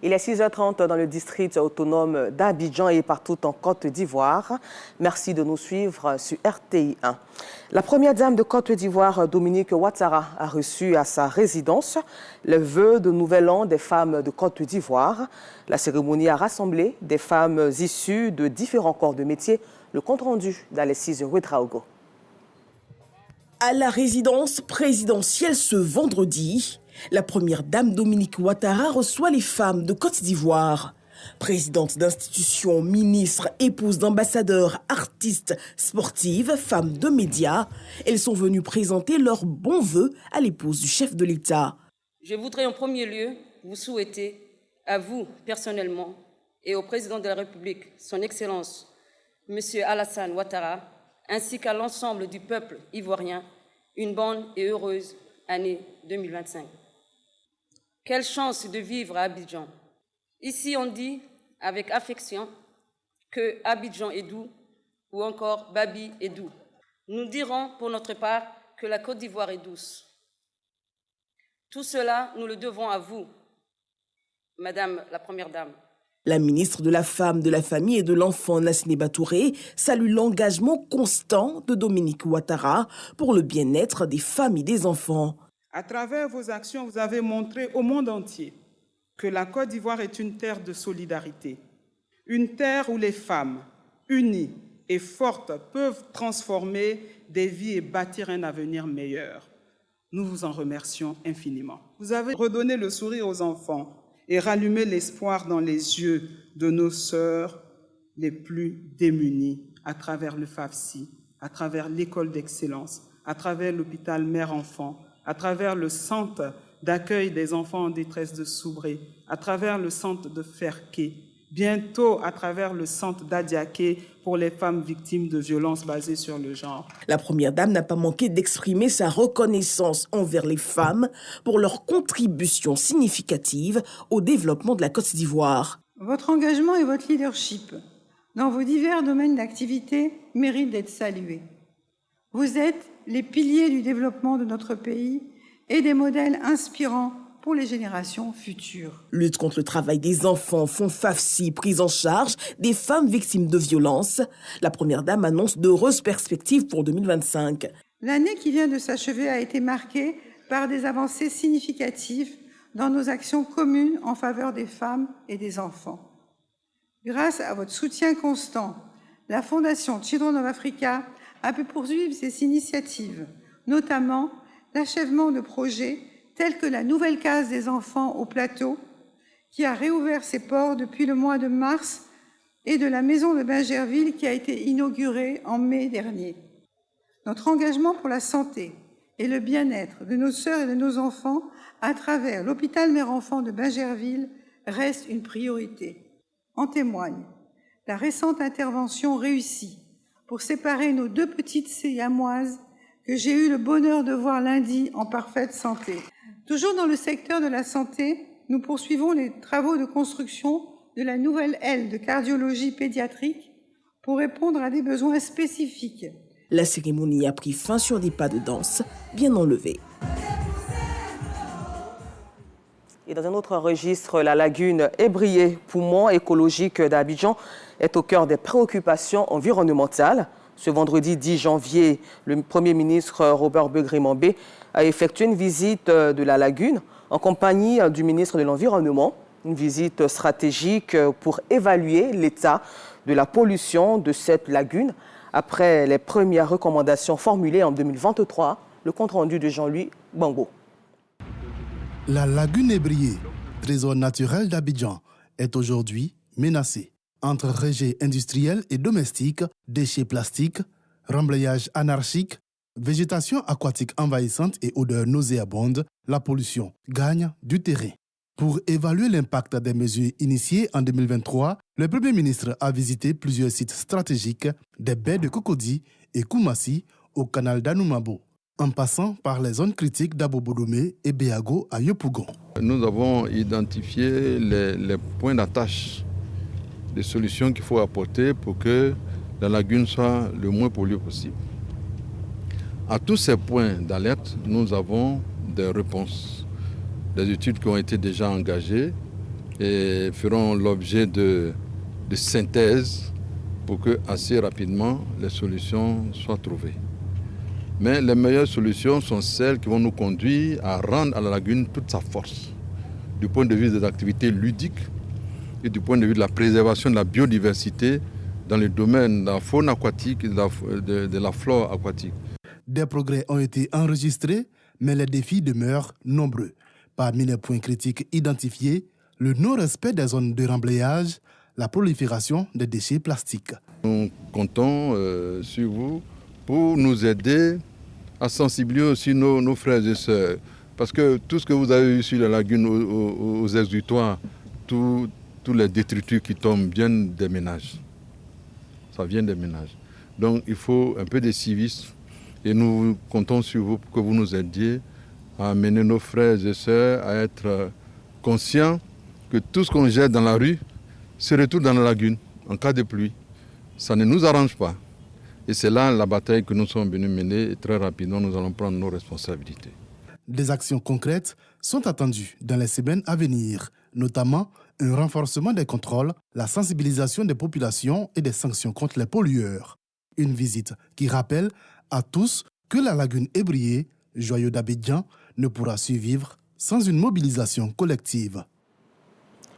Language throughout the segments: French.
Il est 6h30 dans le district autonome d'Abidjan et partout en Côte d'Ivoire. Merci de nous suivre sur RTI 1. La première dame de Côte d'Ivoire, Dominique Ouattara, a reçu à sa résidence le vœu de nouvel an des femmes de Côte d'Ivoire. La cérémonie a rassemblé des femmes issues de différents corps de métier. Le compte-rendu d'Alexis Ouedraogo. À la résidence présidentielle ce vendredi, la première dame Dominique Ouattara reçoit les femmes de Côte d'Ivoire. Présidente d'institutions, ministre, épouse d'ambassadeurs, artistes, sportives, femmes de médias, elles sont venues présenter leurs bons vœux à l'épouse du chef de l'État. Je voudrais en premier lieu vous souhaiter, à vous personnellement et au président de la République, son Excellence, M. Alassane Ouattara, ainsi qu'à l'ensemble du peuple ivoirien, une bonne et heureuse année 2025. Quelle chance de vivre à Abidjan. Ici, on dit avec affection que Abidjan est doux ou encore Babi est doux. Nous dirons pour notre part que la Côte d'Ivoire est douce. Tout cela, nous le devons à vous, Madame la Première Dame. La ministre de la Femme, de la Famille et de l'Enfant, Nassine Batouré, salue l'engagement constant de Dominique Ouattara pour le bien-être des femmes et des enfants. À travers vos actions, vous avez montré au monde entier que la Côte d'Ivoire est une terre de solidarité, une terre où les femmes, unies et fortes, peuvent transformer des vies et bâtir un avenir meilleur. Nous vous en remercions infiniment. Vous avez redonné le sourire aux enfants et rallumer l'espoir dans les yeux de nos sœurs les plus démunies à travers le FAFSI, à travers l'école d'excellence, à travers l'hôpital mère-enfant, à travers le centre d'accueil des enfants en détresse de Soubré, à travers le centre de Ferké, bientôt à travers le centre d'Adiaké pour les femmes victimes de violences basées sur le genre. La première dame n'a pas manqué d'exprimer sa reconnaissance envers les femmes pour leur contribution significative au développement de la Côte d'Ivoire. Votre engagement et votre leadership dans vos divers domaines d'activité méritent d'être salués. Vous êtes les piliers du développement de notre pays et des modèles inspirants pour les générations futures. Lutte contre le travail des enfants, fonds FAFSI, prise en charge des femmes victimes de violences. La première dame annonce d'heureuses perspectives pour 2025. L'année qui vient de s'achever a été marquée par des avancées significatives dans nos actions communes en faveur des femmes et des enfants. Grâce à votre soutien constant, la Fondation Children of Africa a pu poursuivre ses initiatives, notamment l'achèvement de projets tels que la nouvelle case des enfants au plateau, qui a réouvert ses portes depuis le mois de mars, et de la maison de Bingerville qui a été inaugurée en mai dernier. Notre engagement pour la santé et le bien-être de nos sœurs et de nos enfants à travers l'hôpital mère-enfant de Bingerville reste une priorité. En témoigne la récente intervention réussie pour séparer nos deux petites siamoises que j'ai eu le bonheur de voir lundi en parfaite santé. Toujours dans le secteur de la santé, nous poursuivons les travaux de construction de la nouvelle aile de cardiologie pédiatrique pour répondre à des besoins spécifiques. La cérémonie a pris fin sur des pas de danse bien enlevés. Et dans un autre registre, la lagune ébriée, poumon écologique d'Abidjan, est au cœur des préoccupations environnementales. Ce vendredi 10 janvier, le Premier ministre Robert Begré-Mambé a effectué une visite de la lagune en compagnie du ministre de l'Environnement, une visite stratégique pour évaluer l'état de la pollution de cette lagune. Après les premières recommandations formulées en 2023, le compte-rendu de Jean-Louis Bango. La lagune ébriée, trésor naturel d'Abidjan, est aujourd'hui menacée. Entre rejets industriels et domestiques, déchets plastiques, remblayage anarchique, végétation aquatique envahissante et odeurs nauséabondes, la pollution gagne du terrain. Pour évaluer l'impact des mesures initiées en 2023, le Premier ministre a visité plusieurs sites stratégiques des baies de Cocody et Koumassi au canal d'Anoumabo, en passant par les zones critiques d'Abobodomé et Béago à Yopougon. Nous avons identifié les points d'attache, des solutions qu'il faut apporter pour que la lagune soit le moins polluée possible. À tous ces points d'alerte, nous avons des réponses, des études qui ont été déjà engagées et feront l'objet de synthèse pour que assez rapidement les solutions soient trouvées. Mais les meilleures solutions sont celles qui vont nous conduire à rendre à la lagune toute sa force, du point de vue des activités ludiques et du point de vue de la préservation de la biodiversité dans le domaine de la faune aquatique et de la flore aquatique. Des progrès ont été enregistrés, mais les défis demeurent nombreux. Parmi les points critiques identifiés, le non-respect des zones de remblayage, la prolifération des déchets plastiques. Nous comptons sur vous pour nous aider à sensibiliser aussi nos frères et sœurs. Parce que tout ce que vous avez vu sur la lagune, aux exutoires, tous les détritus qui tombent viennent des ménages. Ça vient des ménages. Donc il faut un peu de civisme et nous comptons sur vous pour que vous nous aidiez à amener nos frères et sœurs à être conscients que tout ce qu'on jette dans la rue se retrouve dans la lagune en cas de pluie. Ça ne nous arrange pas. Et c'est là la bataille que nous sommes venus mener et très rapidement nous allons prendre nos responsabilités. Des actions concrètes sont attendues dans les semaines à venir, notamment un renforcement des contrôles, la sensibilisation des populations et des sanctions contre les pollueurs. Une visite qui rappelle à tous que la lagune ébriée, joyau d'Abidjan, ne pourra survivre sans une mobilisation collective.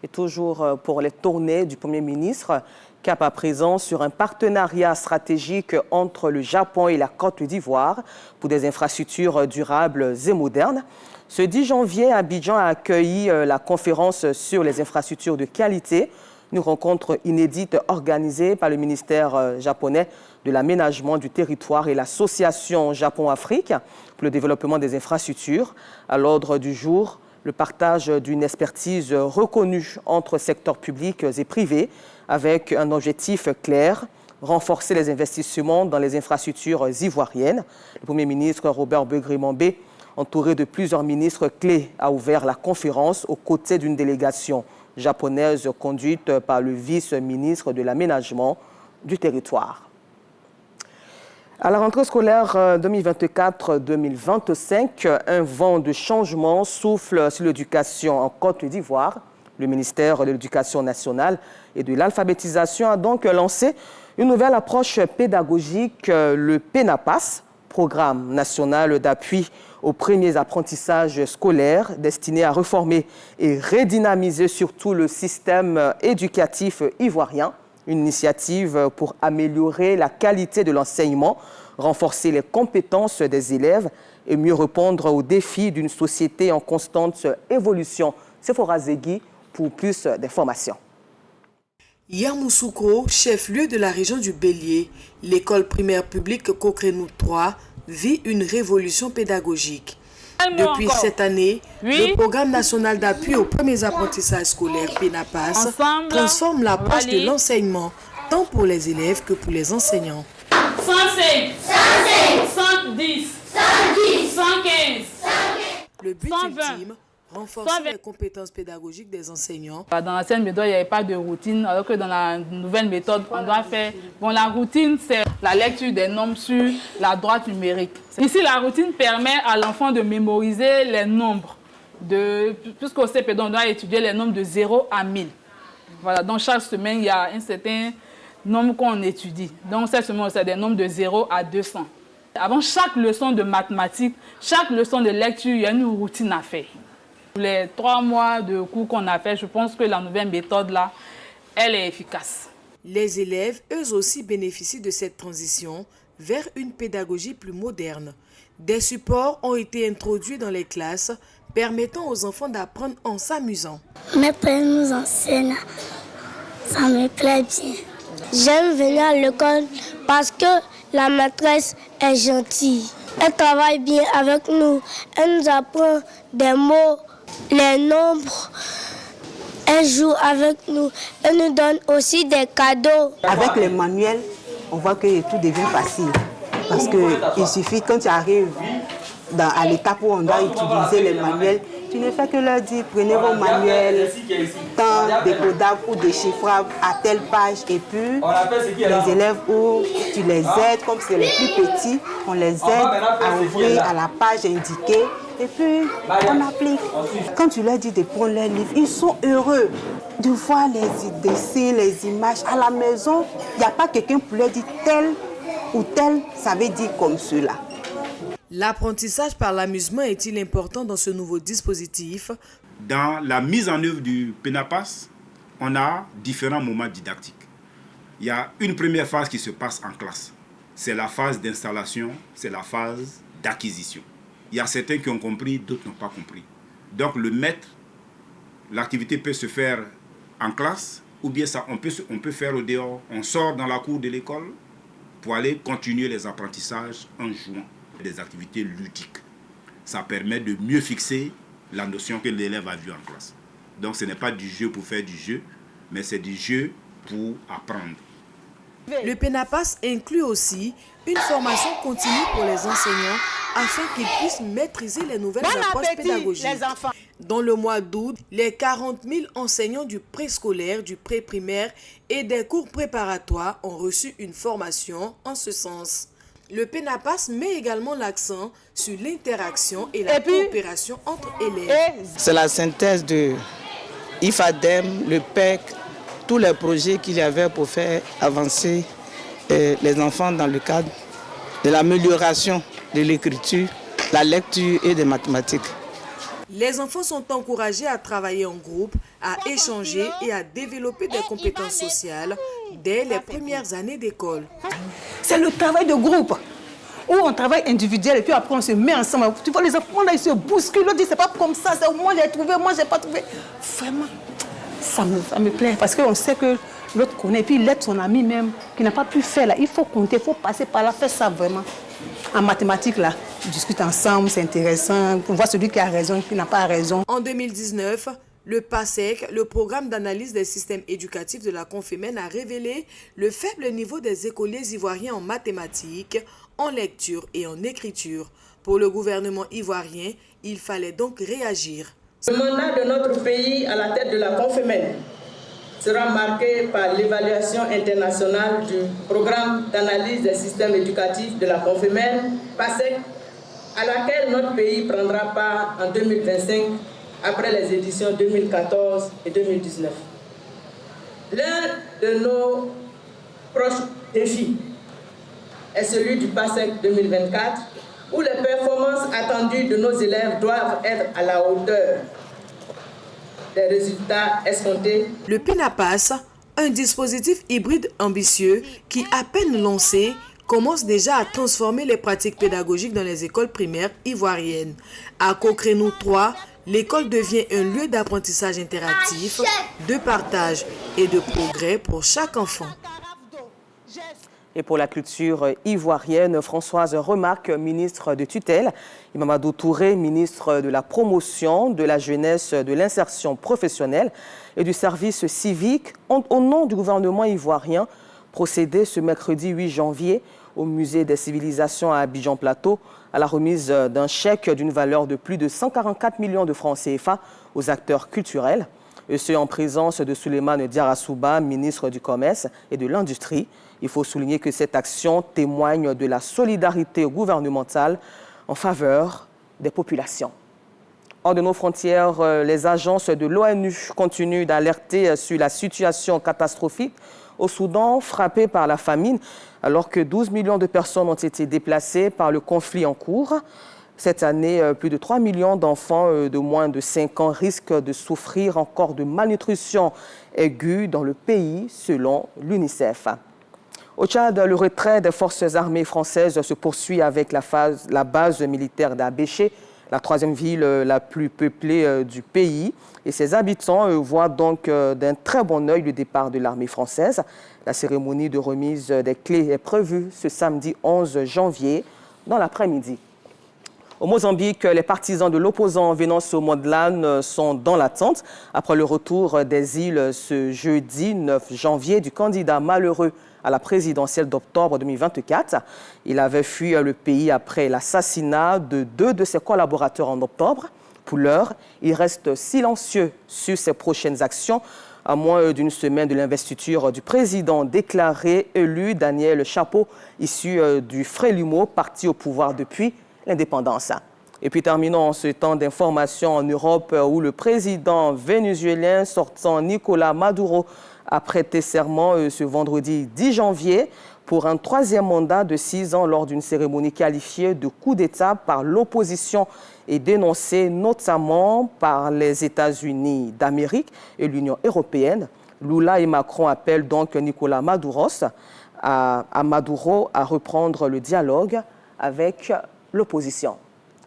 Et toujours pour les tournées du Premier ministre, cap à présent sur un partenariat stratégique entre le Japon et la Côte d'Ivoire pour des infrastructures durables et modernes. Ce 10 janvier, Abidjan a accueilli la conférence sur les infrastructures de qualité, une rencontre inédite organisée par le ministère japonais de l'aménagement du territoire et l'association Japon-Afrique pour le développement des infrastructures. À l'ordre du jour, le partage d'une expertise reconnue entre secteurs publics et privés avec un objectif clair, renforcer les investissements dans les infrastructures ivoiriennes. Le Premier ministre Robert Begré-Mambé, entouré de plusieurs ministres clés, a ouvert la conférence aux côtés d'une délégation japonaise conduite par le vice-ministre de l'aménagement du territoire. À la rentrée scolaire 2024-2025, un vent de changement souffle sur l'éducation en Côte d'Ivoire. Le ministère de l'Éducation nationale et de l'alphabétisation a donc lancé une nouvelle approche pédagogique, le PENAPAS, Programme national d'appui aux premiers apprentissages scolaires destiné à reformer et redynamiser surtout le système éducatif ivoirien. Une initiative pour améliorer la qualité de l'enseignement, renforcer les compétences des élèves et mieux répondre aux défis d'une société en constante évolution. Sephora Zegui pour plus d'informations. Yamoussoukro, chef-lieu de la région du Bélier, l'école primaire publique Cocrenou 3 vit une révolution pédagogique. Depuis cette année, le programme national d'appui aux premiers apprentissages scolaires PENAPAS transforme l'approche de l'enseignement, tant pour les élèves que pour les enseignants. 105, 110, 115, 115. Le but ultime, renforcer les compétences pédagogiques des enseignants. Dans l'ancienne méthode, il n'y avait pas de routine, alors que dans la nouvelle méthode, on doit faire... Bon, la routine, c'est la lecture des nombres sur la droite numérique. Ici, la routine permet à l'enfant de mémoriser les nombres. Puisqu'au CP2, on doit étudier les nombres de 0 à 1000. Voilà, donc chaque semaine, il y a un certain nombre qu'on étudie. Donc cette semaine, c'est des nombres de 0 à 200. Avant chaque leçon de mathématiques, chaque leçon de lecture, il y a une routine à faire. Les 3 mois de cours qu'on a fait, je pense que la nouvelle méthode-là, elle est efficace. Les élèves, eux aussi, bénéficient de cette transition vers une pédagogie plus moderne. Des supports ont été introduits dans les classes, permettant aux enfants d'apprendre en s'amusant. Mes pères nous enseignent, ça me plaît bien. J'aime venir à l'école parce que la maîtresse est gentille. Elle travaille bien avec nous, elle nous apprend des mots, les nombres, elle joue avec nous, elle nous donne aussi des cadeaux. Avec les manuels, on voit que tout devient facile. Parce qu'il suffit, quand tu arrives à l'étape où on doit utiliser les manuels, tu ne fais que leur dire, prenez vos manuels, temps décodables ou déchiffrables à telle page. Et puis, les élèves où tu les aides, comme c'est les plus petits, on les aide à ouvrir à la page indiquée et puis on applique. Quand tu leur dis de prendre leurs livres, ils sont heureux de voir les dessins, les images. À la maison, il n'y a pas quelqu'un pour leur dire tel ou tel, ça veut dire comme cela. L'apprentissage par l'amusement est-il important dans ce nouveau dispositif? Dans la mise en œuvre du PENAPAS, on a différents moments didactiques. Il y a une première phase qui se passe en classe. C'est la phase d'installation, c'est la phase d'acquisition. Il y a certains qui ont compris, d'autres n'ont pas compris. Donc le maître, l'activité peut se faire en classe, ou bien ça, on peut faire au dehors. On sort dans la cour de l'école pour aller continuer les apprentissages en jouant. Des activités ludiques. Ça permet de mieux fixer la notion que l'élève a vue en classe. Donc ce n'est pas du jeu pour faire du jeu, mais c'est du jeu pour apprendre. Le PENAPAS inclut aussi une formation continue pour les enseignants afin qu'ils puissent maîtriser les nouvelles approches pédagogiques. Dans le mois d'août, les 40 000 enseignants du préscolaire, du pré-primaire et des cours préparatoires ont reçu une formation en ce sens. Le PENAPAS met également l'accent sur l'interaction et la coopération entre élèves. C'est la synthèse de IFADEM, le PEC, tous les projets qu'il y avait pour faire avancer les enfants dans le cadre de l'amélioration de l'écriture, la lecture et des mathématiques. Les enfants sont encouragés à travailler en groupe, à échanger et à développer des compétences sociales dès les premières années d'école. C'est le travail de groupe, où on travaille individuel et puis après on se met ensemble. Tu vois, les enfants là, ils se bousculent, ils disent c'est pas comme ça, c'est moi j'ai trouvé, moi j'ai pas trouvé. Vraiment, ça me plaît parce qu'on sait que l'autre connaît, et puis il aide son ami même qui n'a pas pu faire là. Il faut compter, il faut passer par là, faire ça vraiment. En mathématiques là, ils discutent ensemble, c'est intéressant, on voit celui qui a raison, qui n'a pas raison. En 2019, le PASEC, le programme d'analyse des systèmes éducatifs de la Confémène, a révélé le faible niveau des écoliers ivoiriens en mathématiques, en lecture et en écriture. Pour le gouvernement ivoirien, il fallait donc réagir. Le mandat de notre pays à la tête de la Confémène sera marqué par l'évaluation internationale du programme d'analyse des systèmes éducatifs de la Confémène, PASEC, à laquelle notre pays prendra part en 2025 après les éditions 2014 et 2019. L'un de nos proches défis est celui du PASEC 2024, où les performances attendues de nos élèves doivent être à la hauteur des résultats escomptés. Le PENAPAS, un dispositif hybride ambitieux qui, à peine lancé, commence déjà à transformer les pratiques pédagogiques dans les écoles primaires ivoiriennes. À Cochrane 3, l'école devient un lieu d'apprentissage interactif, de partage et de progrès pour chaque enfant. Et pour la culture ivoirienne, Françoise Remarque, ministre de tutelle, et Mamadou Touré, ministre de la promotion, de la jeunesse, de l'insertion professionnelle et du service civique, ont, au nom du gouvernement ivoirien, procédé ce mercredi 8 janvier au Musée des civilisations à Abidjan-Plateau à la remise d'un chèque d'une valeur de plus de 144 millions de francs CFA aux acteurs culturels, et ce en présence de Souleymane Diarra-Souba, ministre du Commerce et de l'Industrie. Il faut souligner que cette action témoigne de la solidarité gouvernementale en faveur des populations. Hors de nos frontières, les agences de l'ONU continuent d'alerter sur la situation catastrophique au Soudan, frappé par la famine, alors que 12 millions de personnes ont été déplacées par le conflit en cours. Cette année, plus de 3 millions d'enfants de moins de 5 ans risquent de souffrir encore de malnutrition aiguë dans le pays, selon l'UNICEF. Au Tchad, le retrait des forces armées françaises se poursuit avec la base militaire d'Abéché, la troisième ville la plus peuplée du pays. Et ses habitants voient donc d'un très bon œil le départ de l'armée française. La cérémonie de remise des clés est prévue ce samedi 11 janvier dans l'après-midi. Au Mozambique, les partisans de l'opposant Venancio Mondlane sont dans l'attente après le retour des îles ce jeudi 9 janvier du candidat malheureux à la présidentielle d'octobre 2024. Il avait fui le pays après l'assassinat de 2 de ses collaborateurs en octobre. Pour l'heure, il reste silencieux sur ses prochaines actions, à moins d'une semaine de l'investiture du président déclaré élu Daniel Chapo, issu du Frélimo, parti au pouvoir depuis l'indépendance. Et puis terminons ce temps d'information en Europe où le président vénézuélien sortant Nicolás Maduro a prêté serment ce vendredi 10 janvier pour un troisième mandat de 6 ans lors d'une cérémonie qualifiée de coup d'État par l'opposition et dénoncée notamment par les États-Unis d'Amérique et l'Union européenne. Lula et Macron appellent donc Nicolás Maduro à reprendre le dialogue avec l'opposition.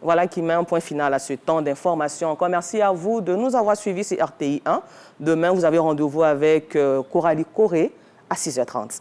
Voilà qui met un point final à ce temps d'information. Encore merci à vous de nous avoir suivis sur RTI 1. Demain, vous avez rendez-vous avec Coralie Corée à 6h30.